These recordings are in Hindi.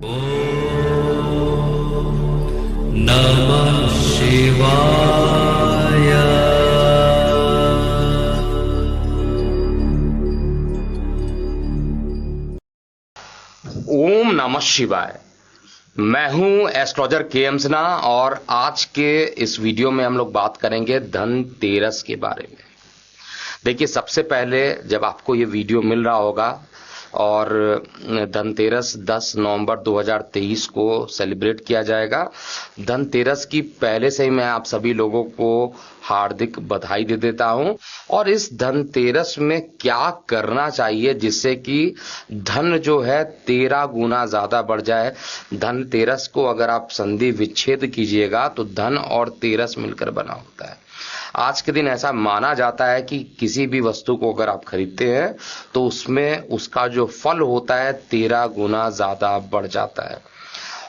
नमः शिवाय। ओम नमः शिवाय। मैं हूं एस्ट्रोलॉजर के.एम. सिन्हा और आज के इस वीडियो में हम लोग बात करेंगे धनतेरस के बारे में। देखिए, सबसे पहले जब आपको ये वीडियो मिल रहा होगा और धनतेरस 10 नवंबर 2023 को सेलिब्रेट किया जाएगा। धनतेरस की पहले से ही मैं आप सभी लोगों को हार्दिक बधाई दे देता हूं। और इस धनतेरस में क्या करना चाहिए जिससे कि धन जो है 13 गुना ज्यादा बढ़ जाए। धनतेरस को अगर आप संधि विच्छेद कीजिएगा तो धन और तेरस मिलकर बना होता है। आज के दिन ऐसा माना जाता है कि किसी भी वस्तु को अगर आप खरीदते हैं तो उसमें उसका जो फल होता है 13 गुना ज्यादा बढ़ जाता है।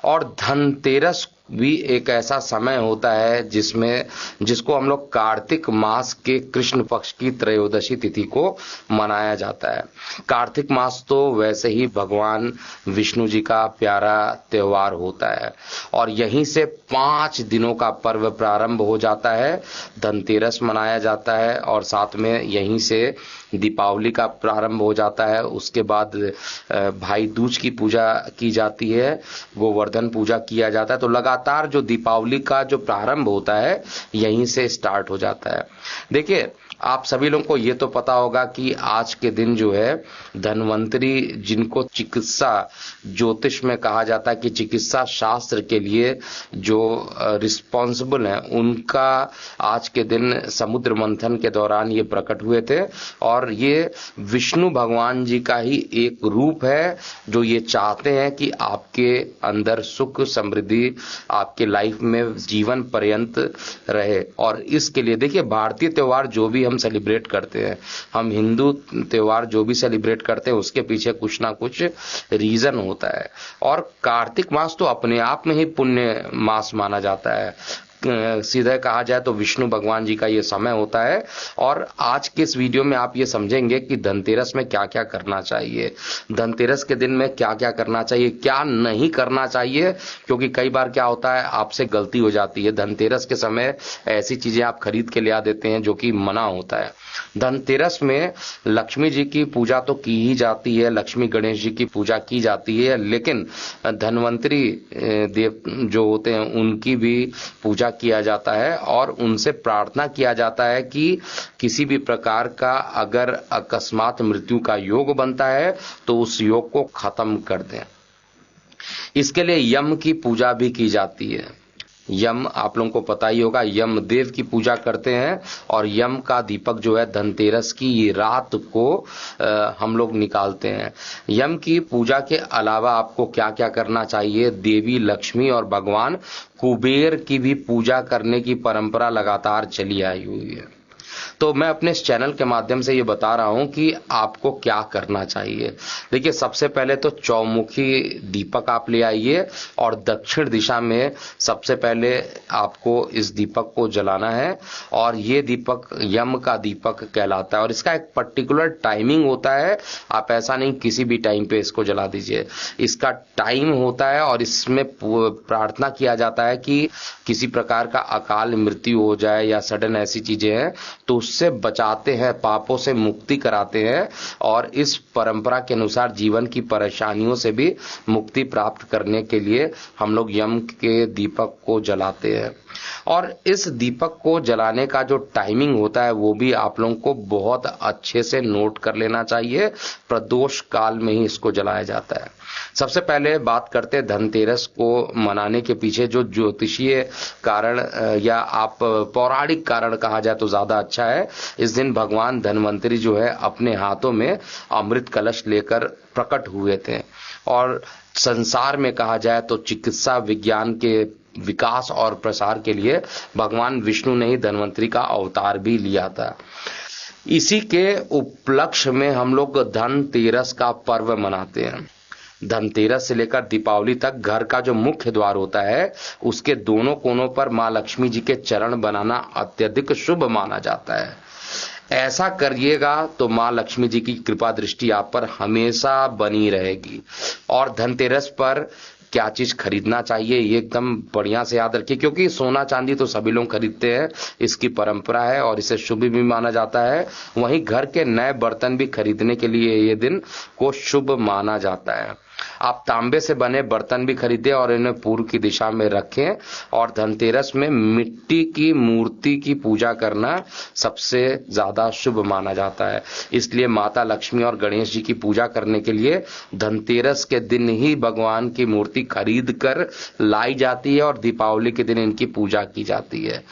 और धनतेरस भी एक ऐसा समय होता है जिसको हम लोग कार्तिक मास के कृष्ण पक्ष की त्रयोदशी तिथि को मनाया जाता है। कार्तिक मास तो वैसे ही भगवान विष्णु जी का प्यारा त्योहार होता है और यहीं से 5 दिनों का पर्व प्रारंभ हो जाता है। धनतेरस मनाया जाता है और साथ में यहीं से दीपावली का प्रारंभ हो जाता है। उसके बाद भाई दूज की पूजा की जाती है, गोवर्धन पूजा किया जाता है। तो लगातार जो दीपावली का जो प्रारंभ होता है यहीं से स्टार्ट हो जाता है। देखिए, आप सभी लोगों को ये तो पता होगा कि आज के दिन जो है धन्वंतरी, जिनको चिकित्सा ज्योतिष में कहा जाता है कि चिकित्सा शास्त्र के लिए जो रिस्पॉन्सिबल है, उनका आज के दिन समुद्र मंथन के दौरान ये प्रकट हुए थे। और ये विष्णु भगवान जी का ही एक रूप है जो ये चाहते हैं कि आपके अंदर सुख समृद्धि आपके लाइफ में जीवन पर्यंत रहे। और इसके लिए देखिए, भारतीय त्योहार जो भी हम सेलिब्रेट करते हैं, हम हिंदू त्योहार जो भी सेलिब्रेट करते हैं, उसके पीछे कुछ ना कुछ रीजन होता है। और कार्तिक मास तो अपने आप में ही पुण्य मास माना जाता है। सीधे कहा जाए तो विष्णु भगवान जी का ये समय होता है। और आज के इस वीडियो में आप ये समझेंगे कि धनतेरस में क्या क्या करना चाहिए, धनतेरस के दिन में क्या क्या करना चाहिए, क्या नहीं करना चाहिए। क्योंकि कई बार क्या होता है, आपसे गलती हो जाती है, धनतेरस के समय ऐसी चीजें आप खरीद के ले आ देते हैं जो कि मना होता है। धनतेरस में लक्ष्मी जी की पूजा तो की ही जाती है, लक्ष्मी गणेश जी की पूजा की जाती है, लेकिन धन्वंतरी देव जो होते हैं उनकी भी पूजा किया जाता है और उनसे प्रार्थना किया जाता है कि किसी भी प्रकार का अगर अकस्मात मृत्यु का योग बनता है तो उस योग को खत्म कर दें। इसके लिए यम की पूजा भी की जाती है। यम, आप लोगों को पता ही होगा, यम देव की पूजा करते हैं और यम का दीपक जो है धनतेरस की रात को हम लोग निकालते हैं। यम की पूजा के अलावा आपको क्या क्या करना चाहिए, देवी लक्ष्मी और भगवान कुबेर की भी पूजा करने की परंपरा लगातार चली आई हुई है। तो मैं अपने इस चैनल के माध्यम से ये बता रहा हूं कि आपको क्या करना चाहिए। देखिए, सबसे पहले तो चौमुखी दीपक आप ले आइए और दक्षिण दिशा में सबसे पहले आपको इस दीपक को जलाना है। और ये दीपक यम का दीपक कहलाता है और इसका एक पर्टिकुलर टाइमिंग होता है। आप ऐसा नहीं किसी भी टाइम पे इसको जला दीजिए, इसका टाइम होता है। और इसमें प्रार्थना किया जाता है कि किसी प्रकार का अकाल मृत्यु हो जाए या सडन ऐसी चीजें हैं तो उससे बचाते हैं, पापों से मुक्ति कराते हैं और इस परंपरा के अनुसार जीवन की परेशानियों से भी मुक्ति प्राप्त करने के लिए हम लोग यम के दीपक को जलाते हैं। और इस दीपक को जलाने का जो टाइमिंग होता है वो भी आप लोगों को बहुत अच्छे से नोट कर लेना चाहिए। प्रदोष काल में ही इसको जलाया जाता है। सबसे पहले बात करते हैं धनतेरस को मनाने के पीछे जो ज्योतिषीय कारण या आप पौराणिक कारण कहा जाए तो ज्यादा अच्छा है। इस दिन भगवान धन्वंतरी जो है अपने हाथों में अमृत कलश लेकर प्रकट हुए थे। और संसार में कहा जाए तो चिकित्सा विज्ञान के विकास और प्रसार के लिए भगवान विष्णु ने ही धन्वंतरी का अवतार भी लिया था। इसी के उपलक्ष्य में हम लोग धनतेरस का पर्व मनाते हैं। धनतेरस से लेकर दीपावली तक घर का जो मुख्य द्वार होता है उसके दोनों कोनों पर मां लक्ष्मी जी के चरण बनाना अत्यधिक शुभ माना जाता है। ऐसा करिएगा तो मां लक्ष्मी जी की कृपा दृष्टि आप पर हमेशा बनी रहेगी। और धनतेरस पर क्या चीज खरीदना चाहिए ये एकदम बढ़िया से याद रखिए, क्योंकि सोना चांदी तो सभी लोग खरीदते हैं, इसकी परंपरा है और इसे शुभ भी माना जाता है। वहीं घर के नए बर्तन भी खरीदने के लिए ये दिन को शुभ माना जाता है। आप तांबे से बने बर्तन भी खरीदें और इन्हें पूर्व की दिशा में रखें। और धनतेरस में मिट्टी की मूर्ति की पूजा करना सबसे ज्यादा शुभ माना जाता है। इसलिए माता लक्ष्मी और गणेश जी की पूजा करने के लिए धनतेरस के दिन ही भगवान की मूर्ति खरीद कर लाई जाती है और दीपावली के दिन इनकी पूजा की जाती है।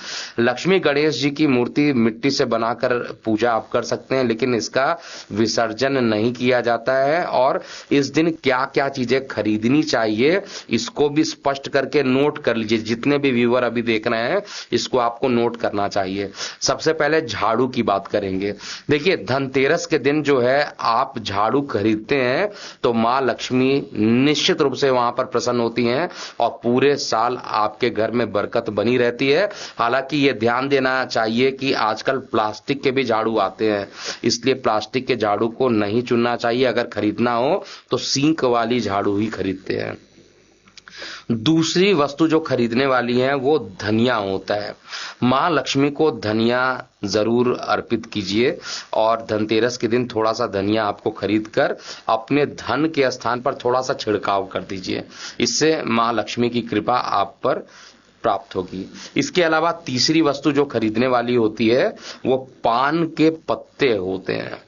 लक्ष्मी गणेश जी की मूर्ति मिट्टी से बनाकर पूजा आप कर सकते हैं, लेकिन इसका विसर्जन नहीं किया जाता है। और इस दिन क्या क्या चीजें खरीदनी चाहिए इसको भी स्पष्ट करके नोट कर लीजिए। जितने भी व्यूअर अभी देख रहे हैं इसको आपको नोट करना चाहिए। सबसे पहले झाड़ू की बात करेंगे। देखिए, धनतेरस के दिन जो है आप झाड़ू खरीदते हैं तो मां लक्ष्मी निश्चित रूप से वहां पर प्रसन्न होती हैं और पूरे साल आपके घर में बरकत बनी रहती है। हालांकि ये ध्यान देना चाहिए कि आजकल प्लास्टिक के भी झाड़ू आते हैं, इसलिए प्लास्टिक के झाड़ू को नहीं चुनना चाहिए। अगर खरीदना हो तो सींक वाली झाड़ू ही खरीदते हैं। दूसरी वस्तु जो खरीदने वाली है वो धनिया होता है। मां लक्ष्मी को धनिया जरूर अर्पित कीजिए और धनतेरस के दिन थोड़ा सा धनिया आपको खरीद कर अपने धन के स्थान पर थोड़ा सा छिड़काव कर दीजिए। इससे मां लक्ष्मी की कृपा आप पर प्राप्त होगी। इसके अलावा तीसरी वस्तु जो खरीदने वाली होती है वो पान के पत्ते होते हैं।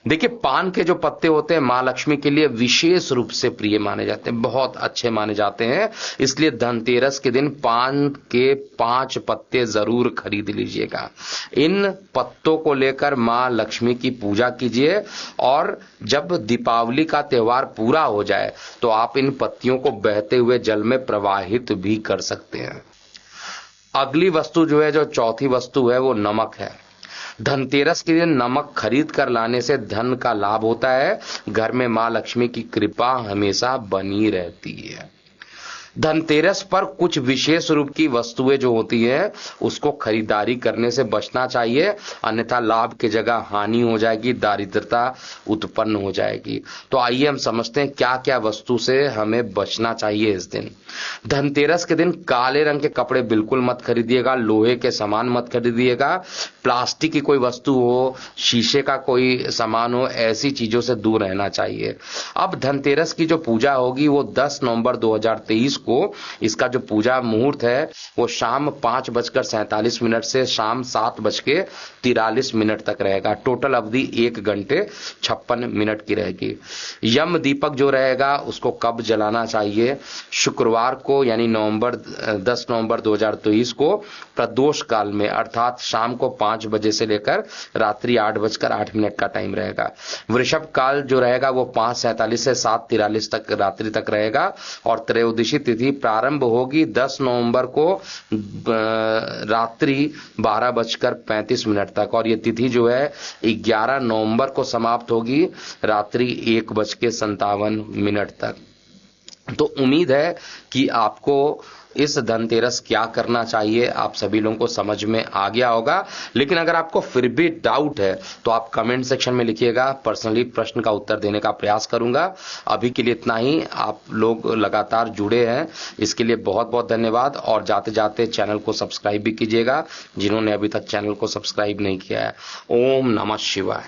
देखिए, पान के जो पत्ते होते हैं मां लक्ष्मी के लिए विशेष रूप से प्रिय माने जाते हैं, बहुत अच्छे माने जाते हैं। इसलिए धनतेरस के दिन पान के 5 पत्ते जरूर खरीद लीजिएगा। इन पत्तों को लेकर मां लक्ष्मी की पूजा कीजिए और जब दीपावली का त्योहार पूरा हो जाए तो आप इन पत्तियों को बहते हुए जल में प्रवाहित भी कर सकते हैं। अगली वस्तु जो है, जो चौथी वस्तु है, वो नमक है। धनतेरस के दिन नमक खरीद कर लाने से धन का लाभ होता है। घर में मां लक्ष्मी की कृपा हमेशा बनी रहती है। धनतेरस पर कुछ विशेष रूप की वस्तुएं जो होती हैं उसको खरीदारी करने से बचना चाहिए, अन्यथा लाभ की जगह हानि हो जाएगी, दारिद्रता उत्पन्न हो जाएगी। तो आइए हम समझते हैं क्या क्या वस्तु से हमें बचना चाहिए इस दिन। धनतेरस के दिन काले रंग के कपड़े बिल्कुल मत खरीदिएगा, लोहे के सामान मत खरीदिएगा, प्लास्टिक की कोई वस्तु हो, शीशे का कोई सामान हो, ऐसी चीजों से दूर रहना चाहिए। अब धनतेरस की जो पूजा होगी वो 10 नवंबर 2023 को, इसका जो पूजा मुहूर्त है वो शाम 5:47 से शाम 7:43 तक रहेगा। टोटल अवधि 1 घंटे 56 मिनट की रहेगी। यम दीपक जो रहेगा उसको कब जलाना चाहिए? शुक्रवार को यानी 10 नवंबर 2023 को प्रदोष काल में, अर्थात शाम को 5 बजे से लेकर रात्रि 8:08 का टाइम रहेगा। वृषभ काल जो रहेगा वो 5:47 से 7:43 तक रात्रि तक रहेगा और त्रयोदशी तिथि प्रारंभ होगी 10 नवंबर को रात्रि 12:35 तक और ये तिथि जो है 11 नवंबर को समाप्त होगी रात्रि 1:57 तक। तो उम्मीद है कि आपको इस धनतेरस क्या करना चाहिए आप सभी लोगों को समझ में आ गया होगा। लेकिन अगर आपको फिर भी डाउट है तो आप कमेंट सेक्शन में लिखिएगा, पर्सनली प्रश्न का उत्तर देने का प्रयास करूंगा। अभी के लिए इतना ही। आप लोग लगातार जुड़े हैं, इसके लिए बहुत बहुत धन्यवाद। और जाते जाते चैनल को सब्सक्राइब भी कीजिएगा जिन्होंने अभी तक चैनल को सब्सक्राइब नहीं किया है। ओम नमः शिवाय।